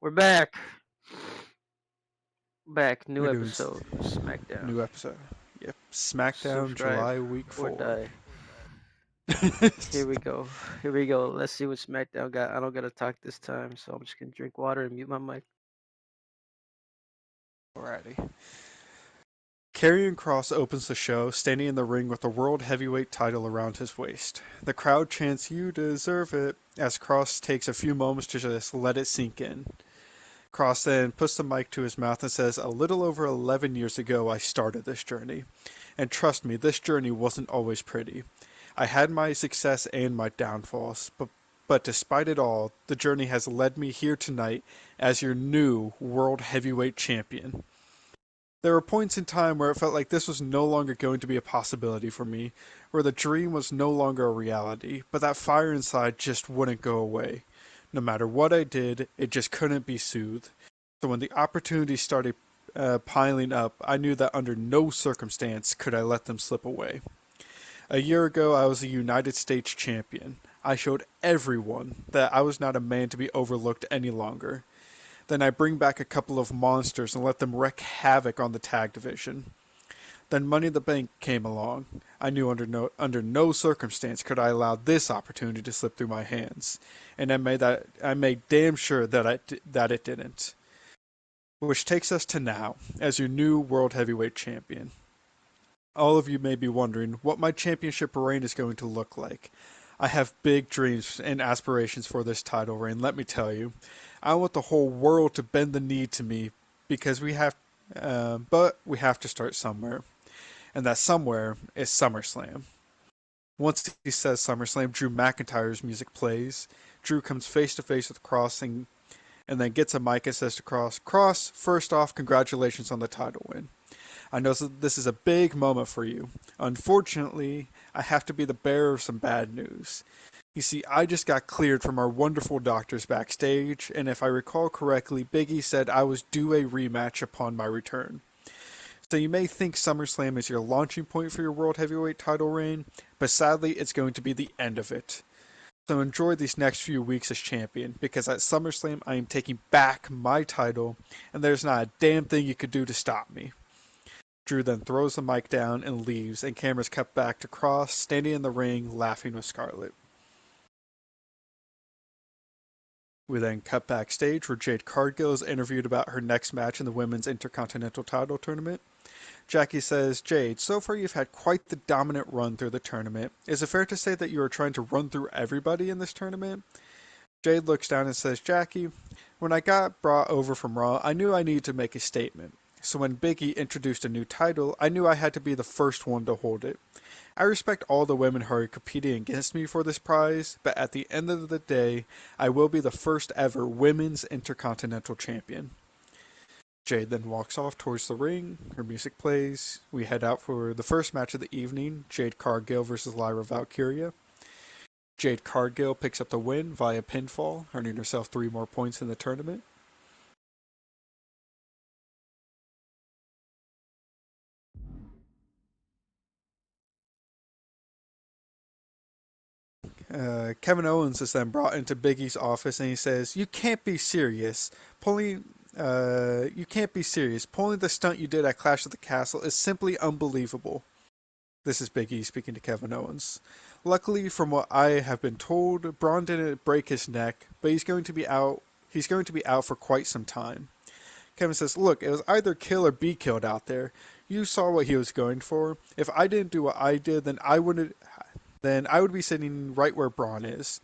We're back. Back. New We're doing episode. SmackDown. new episode. Yep, SmackDown Subscribe July Week or 4. die. Here we go. Here we go. Let's see what SmackDown got. I don't gotta talk this time, so I'm just gonna drink water and mute my mic. Alrighty. Karrion Kross opens the show, standing in the ring with the World Heavyweight title around his waist. The crowd chants, "You deserve it," as Kross takes a few moments to just let it sink in. Kross then puts the mic to his mouth and says, "A little over 11 years ago, I started this journey. And trust me, this journey wasn't always pretty. I had my success and my downfalls, but despite it all, the journey has led me here tonight as your new World Heavyweight Champion. There were points in time where it felt like this was no longer going to be a possibility for me, where the dream was no longer a reality, but that fire inside just wouldn't go away. No matter what I did, it just couldn't be soothed. So when the opportunities started piling up, I knew that under no circumstance could I let them slip away. A year ago, I was a United States champion. I showed everyone that I was not a man to be overlooked any longer. Then I bring back a couple of monsters and let them wreak havoc on the tag division. Then Money in the Bank came along. I knew under no circumstance could I allow this opportunity to slip through my hands, and I made damn sure that it didn't. Which takes us to now, as your new World Heavyweight Champion. All of you may be wondering what my championship reign is going to look like. I have big dreams and aspirations for this title reign, let me tell you. I want the whole world to bend the knee to me because but we have to start somewhere. And that somewhere is SummerSlam. Once he says SummerSlam, Drew McIntyre's music plays. Drew comes face to face with Kross and then gets a mic and says to Kross, "Kross, first off, congratulations on the title win. I know this is a big moment for you. Unfortunately, I have to be the bearer of some bad news. You see, I just got cleared from our wonderful doctors backstage, and if I recall correctly, Big E said I was due a rematch upon my return. So you may think SummerSlam is your launching point for your World Heavyweight title reign, but sadly, it's going to be the end of it. So enjoy these next few weeks as champion, because at SummerSlam, I am taking back my title, and there's not a damn thing you could do to stop me." Drew then throws the mic down and leaves, and cameras cut back to Kross standing in the ring laughing with Scarlett. We then cut backstage where Jade Cargill is interviewed about her next match in the Women's Intercontinental title tournament. Jackie says, "Jade, so far you've had quite the dominant run through the tournament. Is it fair to say that you are trying to run through everybody in this tournament?" Jade looks down and says, "Jackie, when I got brought over from Raw, I knew I needed to make a statement. So when Big E introduced a new title, I knew I had to be the first one to hold it. I respect all the women who are competing against me for this prize, but at the end of the day, I will be the first ever Women's Intercontinental Champion." Jade then walks off towards the ring. Her music plays. We head out for the first match of the evening, Jade Cargill versus Lyra Valkyria. Jade Cargill picks up the win via pinfall, earning herself 3 more points in the tournament. Kevin Owens is then brought into Big E's office and he says, "You can't be serious. You can't be serious. Pulling the stunt you did at Clash of the Castle is simply unbelievable." This is Big E speaking to Kevin Owens. "Luckily, from what I have been told, Braun didn't break his neck, but he's going to be out. He's going to be out for quite some time." Kevin says, "Look, it was either kill or be killed out there. You saw what he was going for. If I didn't do what I did, then I would be sitting right where Braun is."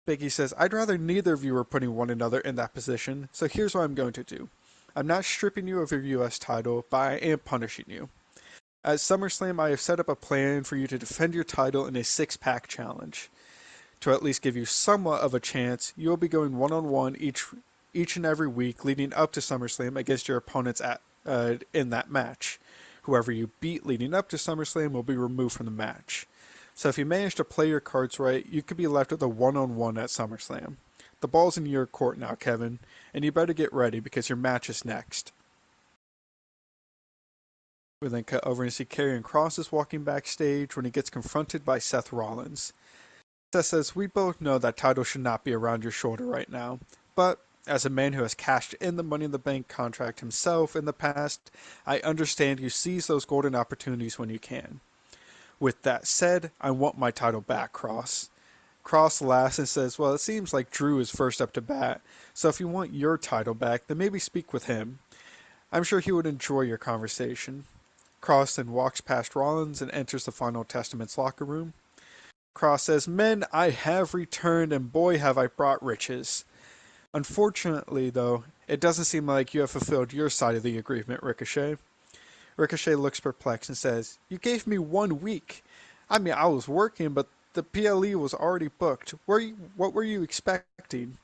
Big E says, "I'd rather neither of you were putting one another in that position, so here's what I'm going to do. I'm not stripping you of your US title, but I am punishing you. At SummerSlam, I have set up a plan for you to defend your title in a 6-pack challenge. To at least give you somewhat of a chance, you will be going one-on-one each and every week leading up to SummerSlam against your opponents in that match. Whoever you beat leading up to SummerSlam will be removed from the match. So if you manage to play your cards right, you could be left with a one-on-one at SummerSlam. The ball's in your court now, Kevin, and you better get ready because your match is next." We then cut over and see Karrion Kross is walking backstage when he gets confronted by Seth Rollins. Seth says, "We both know that title should not be around your shoulder right now, but As a man who has cashed in the Money in the Bank contract himself in the past, I understand you seize those golden opportunities when you can. With that said, I want my title back, Cross. Cross laughs and says, well, it seems like Drew is first up to bat, so if you want your title back, then maybe speak with him. I'm sure he would enjoy your conversation. Cross then walks past Rollins and enters the Final Testament's locker room. Cross says, men, I have returned, and boy, have I brought riches. Unfortunately, though, it doesn't seem like you have fulfilled your side of the agreement, Ricochet. Ricochet looks perplexed and says, you gave me 1 week. I mean, I was working, but the PLE was already booked. What were you expecting?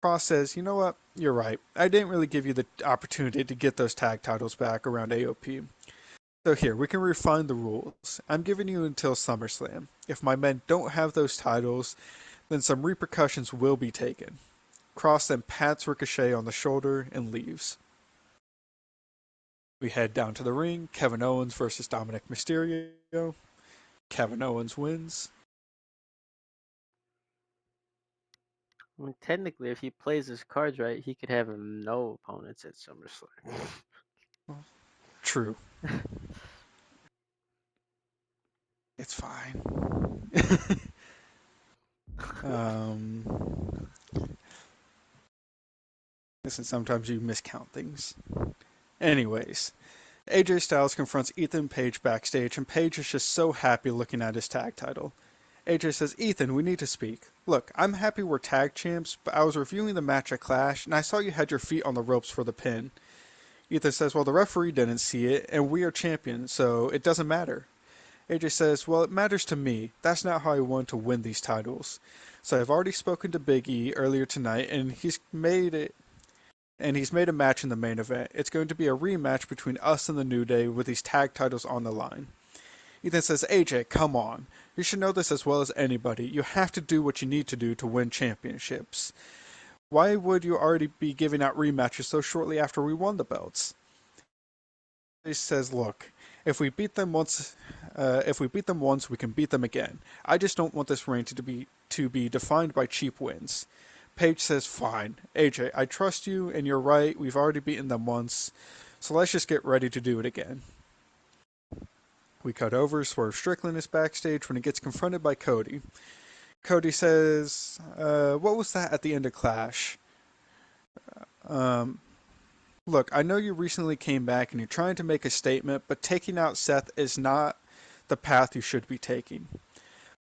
Cross says, you know what? You're right. I didn't really give you the opportunity to get those tag titles back around AOP. So here, we can refine the rules. I'm giving you until SummerSlam. If my men don't have those titles, then some repercussions will be taken. Cross then pats Ricochet on the shoulder and leaves. We head down to the ring. Kevin Owens versus Dominic Mysterio. Kevin Owens wins. I mean, technically, if he plays his cards right, he could have no opponents at SummerSlam. True. It's fine. um, listen, sometimes you miscount things. Anyways, AJ Styles confronts Ethan Page backstage, and Page is just so happy looking at his tag title. AJ says, Ethan, we need to speak. Look, I'm happy we're tag champs, but I was reviewing the match at Clash, and I saw you had your feet on the ropes for the pin. Ethan says, well, the referee didn't see it, and we are champions, so it doesn't matter. AJ says, well, it matters to me. That's not how I want to win these titles. So I've already spoken to Big E earlier tonight, and he's made a match in the main event. It's going to be a rematch between us and the New Day with these tag titles on the line. Ethan says, AJ, come on. You should know this as well as anybody. You have to do what you need to do to win championships. Why would you already be giving out rematches so shortly after we won the belts? He says, look, if we beat them once, we can beat them again. I just don't want this reign to be defined by cheap wins. Paige says, fine. AJ, I trust you, and you're right. We've already beaten them once. So let's just get ready to do it again. We cut over. Swerve Strickland is backstage when he gets confronted by Cody. Cody says, what was that at the end of Clash? Um, Look, I know you recently came back and you're trying to make a statement, but taking out Seth is not the path you should be taking.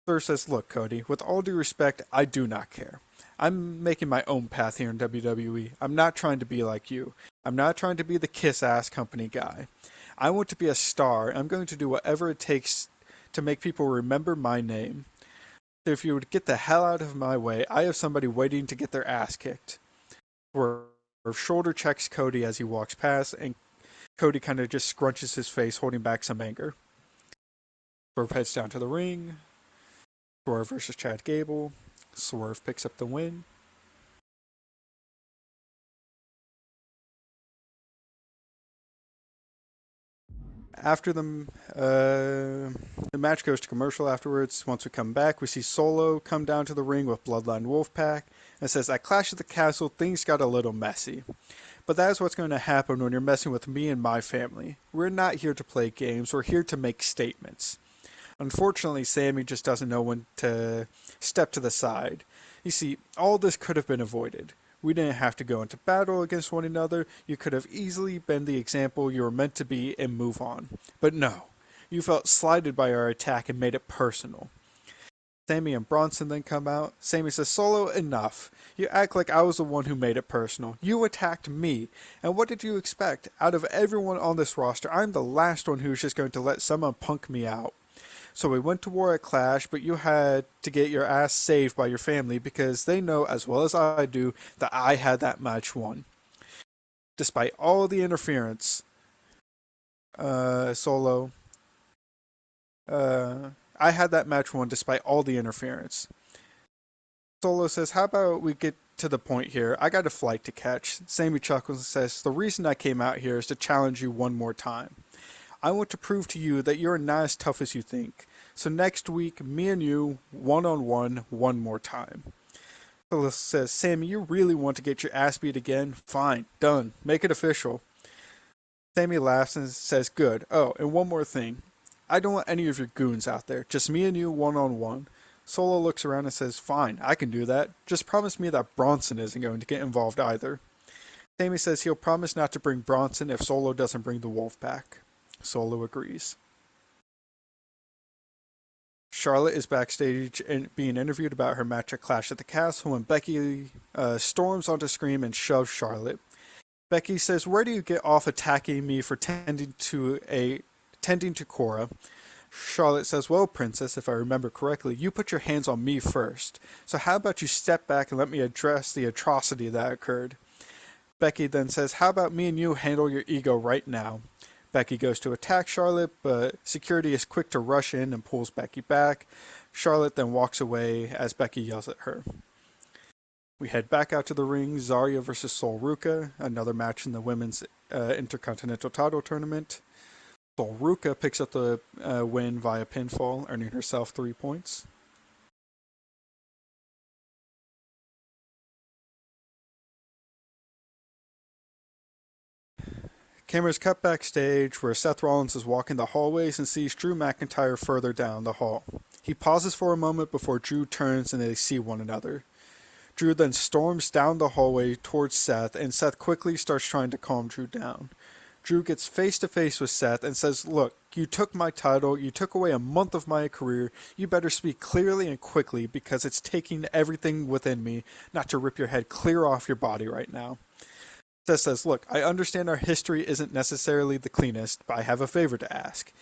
Thur says, look, Cody, with all due respect, I do not care. I'm making my own path here in WWE. I'm not trying to be like you. I'm not trying to be the kiss ass company guy. I want to be a star. I'm going to do whatever it takes to make people remember my name. So if you would get the hell out of my way, I have somebody waiting to get their ass kicked. Swerve shoulder checks Cody as he walks past, and Cody kind of just scrunches his face, holding back some anger. Swerve heads down to the ring. Swerve versus Chad Gable. Swerve picks up the win. After the match goes to commercial afterwards. Once we come back, we see Solo come down to the ring with Bloodline Wolfpack and says, at Clash at the Castle, things got a little messy. But that is what's going to happen when you're messing with me and my family. We're not here to play games, we're here to make statements. Unfortunately, Sammy just doesn't know when to step to the side. You see, all this could have been avoided. We didn't have to go into battle against one another. You could have easily been the example you were meant to be and move on. But no, you felt slighted by our attack and made it personal. Sammy and Bronson then come out. Sammy says, Solo, enough. You act like I was the one who made it personal. You attacked me. And what did you expect? Out of everyone on this roster, I'm the last one who's just going to let someone punk me out. So we went to war at Clash, but you had to get your ass saved by your family because they know as well as I do that I had that match won. Despite all the interference, Solo, I had that match won despite all the interference. Solo says, how about we get to the point here? I got a flight to catch. Sammy chuckles and says, the reason I came out here is to challenge you one more time. I want to prove to you that you're not as tough as you think. So next week, me and you, one on one more time. Phyllis says, Sammy, you really want to get your ass beat again? Fine, done. Make it official. Sammy laughs and says, good. Oh, and one more thing. I don't want any of your goons out there. Just me and you one on one. Solo looks around and says, fine, I can do that. Just promise me that Bronson isn't going to get involved either. Sammy says he'll promise not to bring Bronson if Solo doesn't bring the wolf back. Solo agrees. Charlotte is backstage and being interviewed about her match at Clash at the Castle when Becky storms onto screen and shoves Charlotte. Becky says, "Where do you get off attacking me for tending to Cora?" Charlotte says, "Well, Princess, if I remember correctly, you put your hands on me first. So how about you step back and let me address the atrocity that occurred?" Becky then says, "How about me and you handle your ego right now?" Becky goes to attack Charlotte, but security is quick to rush in and pulls Becky back. Charlotte then walks away as Becky yells at her. We head back out to the ring. Zarya versus Sol Ruka, another match in the women's Intercontinental title tournament. Sol Ruka picks up the win via pinfall, earning herself 3 points. Cameras cut backstage where Seth Rollins is walking the hallways and sees Drew McIntyre further down the hall. He pauses for a moment before Drew turns and they see one another. Drew then storms down the hallway towards Seth, and Seth quickly starts trying to calm Drew down. Drew gets face to face with Seth and says, "Look, you took my title, you took away a month of my career. You better speak clearly and quickly because it's taking everything within me not to rip your head clear off your body right now." Seth says, "Look, I understand our history isn't necessarily the cleanest, but I have a favor to ask."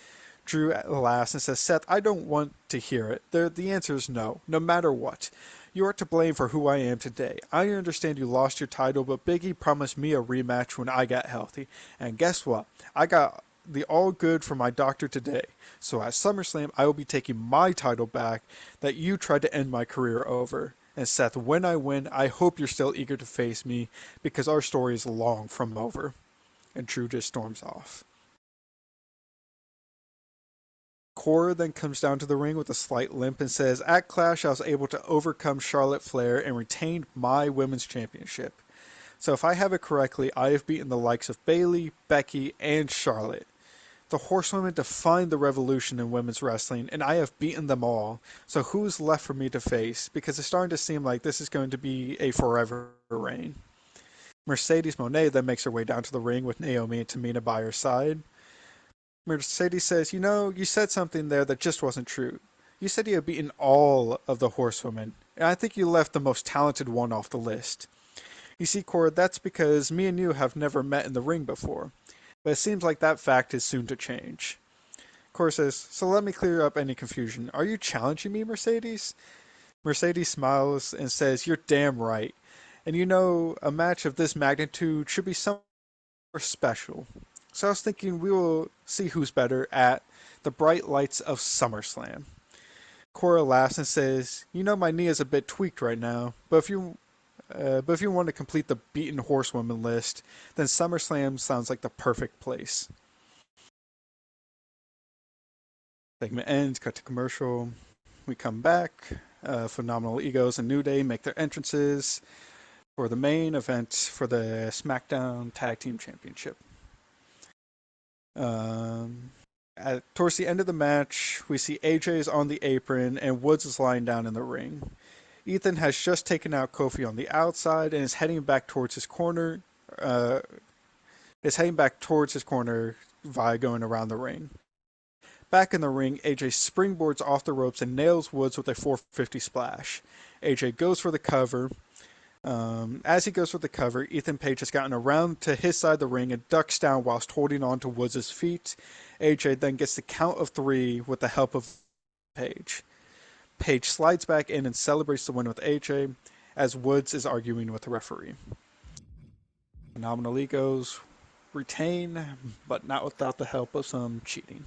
Drew laughs and says, "Seth, I don't want to hear it. The answer is no, no matter what. You are to blame for who I am today. I understand you lost your title, but Biggie promised me a rematch when I got healthy. And guess what? I got the all good from my doctor today. So at SummerSlam, I will be taking my title back that you tried to end my career over. And Seth, when I win, I hope you're still eager to face me because our story is long from over." And Drew just storms off. Cora then comes down to the ring with a slight limp and says, "At Clash, I was able to overcome Charlotte Flair and retain my women's championship. So if I have it correctly, I have beaten the likes of Bayley, Becky, and Charlotte. The Horsewomen defined the revolution in women's wrestling, and I have beaten them all. So who's left for me to face? Because it's starting to seem like this is going to be a forever reign." Mercedes Moné then makes her way down to the ring with Naomi and Tamina by her side. Mercedes says, you said something there that just wasn't true. You said you had beaten all of the horsewomen, and I think you left the most talented one off the list. You see, Cora, that's because me and you have never met in the ring before, but it seems like that fact is soon to change. Cora says, so let me clear up any confusion. Are you challenging me, Mercedes? Mercedes smiles and says, you're damn right. And a match of this magnitude should be somewhere special. So I was thinking we will see who's better at the bright lights of SummerSlam. Cora laughs and says, my knee is a bit tweaked right now, but if you want to complete the beaten horsewoman list, then SummerSlam sounds like the perfect place." Segment ends, cut to commercial. We come back. Phenomenal Egos and New Day make their entrances for the main event for the SmackDown Tag Team Championship. Um, Towards the end of the match, we see AJ is on the apron and Woods is lying down in the ring. Ethan has just taken out Kofi on the outside and is heading back towards his corner. Uh, is heading back towards his corner via going around the ring. Back in the ring, AJ springboards off the ropes and nails Woods with a 450 splash. AJ goes for the cover. As he goes for the cover, Ethan Page has gotten around to his side of the ring and ducks down whilst holding on to Woods' feet. AJ then gets the count of three with the help of Page. Page slides back in and celebrates the win with AJ as Woods is arguing with the referee. Phenomenal Egos retain, but not without the help of some cheating.